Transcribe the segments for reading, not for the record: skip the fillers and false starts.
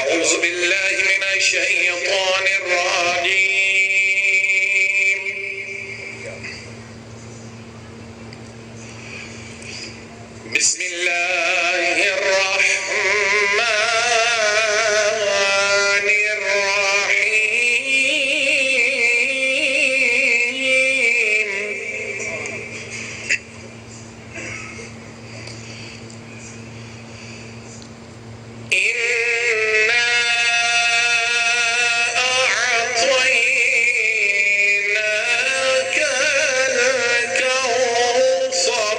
أعوذ بالله من الشيطان الرجيم بسم الله الرحمن الرحيم إنا أعطيناك الكوثر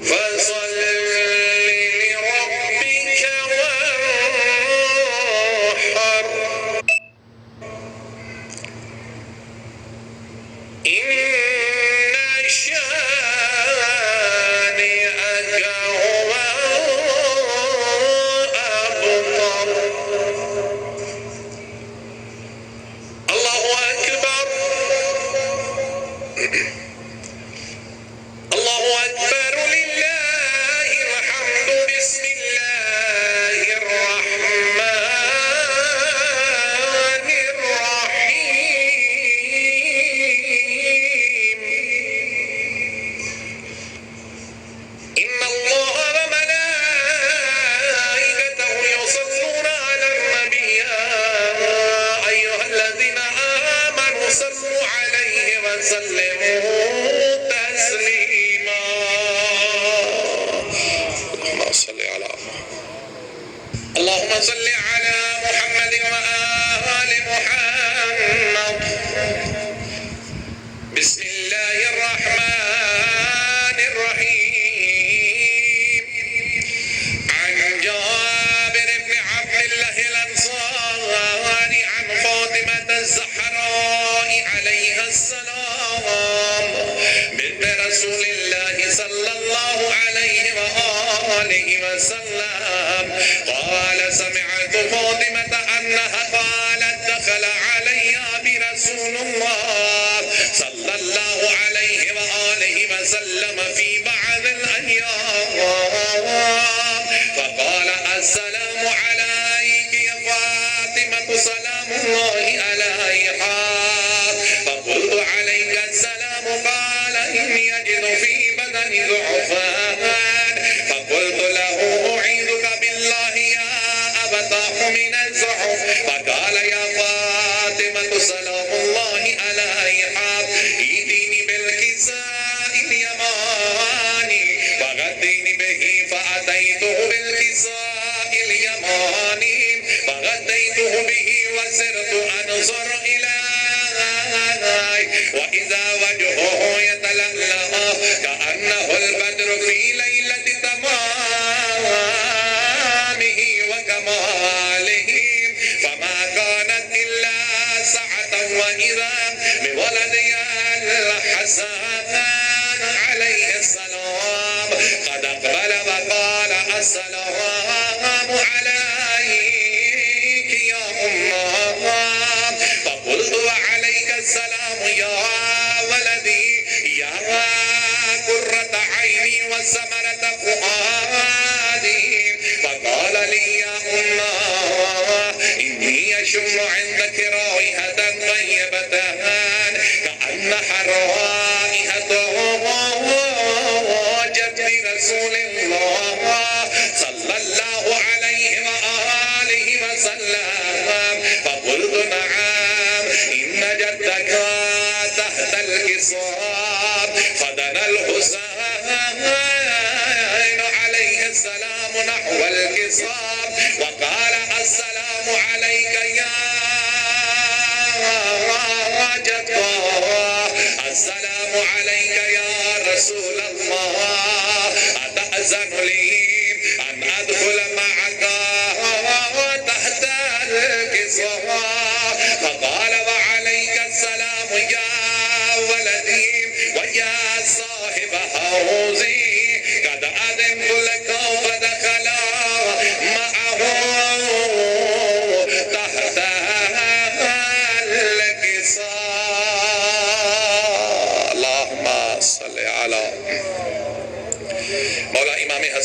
فصل لربك وانحر إن شانئك هو الأبتر الله أكبر الله أكبر لله الحمد بسم الله الرحمن الرحيم إن الله وملائكته يصلون على النبي يا أيها الذين آمنوا صلوا عليه وسلموا تسليما اللهم صل على محمد وآل محمد بسم الله الرحمن الرحيم عن جابر بن عبد الله الأنصاري عن فاطمة الزهراء عليها السلام بنت رسول الله صلى الله عليه وآله وسلم قال سمعت فاطمة أنها قالت دخل علي برسول الله صلى الله عليه وآله وسلم في بعض الأيام فقال السلام عليك يا فاطمة سلام الله عليها فقلت عليك السلام قال إني أجد في بدني ضعفان فقلت له أعيذك بالله يا أبتاه من الزحف فقال يا فاطمة سلام الله عليها ائتيني بالكساء اليماني فغديني به فأتيته بالكساء اليماني فغديته به وسرت أنظر إليه وإذا وجهه يتلألأ كأنه البدر في ليلة تمامه وكماله فما كانت إلا ساعة وإذا بولدي الحسن عليه السلام قد أقبل وقال السلام عليك يا أمه فقلت وعليك السلام يا ولدي يا قرة عيني وثمرة فؤادي فقال لي يا أمه إني أشم عندك رائحة طيبة كأنها رائحة جد رسول الله صلى الله عليه وآله وسلم فقلت نعم إن جدك تحت الكسار فدنا الحسين عليه السلام نحو الكسار وقال السلام عليك يا جد السلام عليك يا رسول الله أتأذن لي أن أدخل معك تحت الكسار فقال وعليك السلام يا ولدي ويا صاحب حوزي قد أذنت لك فدخل معه تحت الكسار اللهم صل على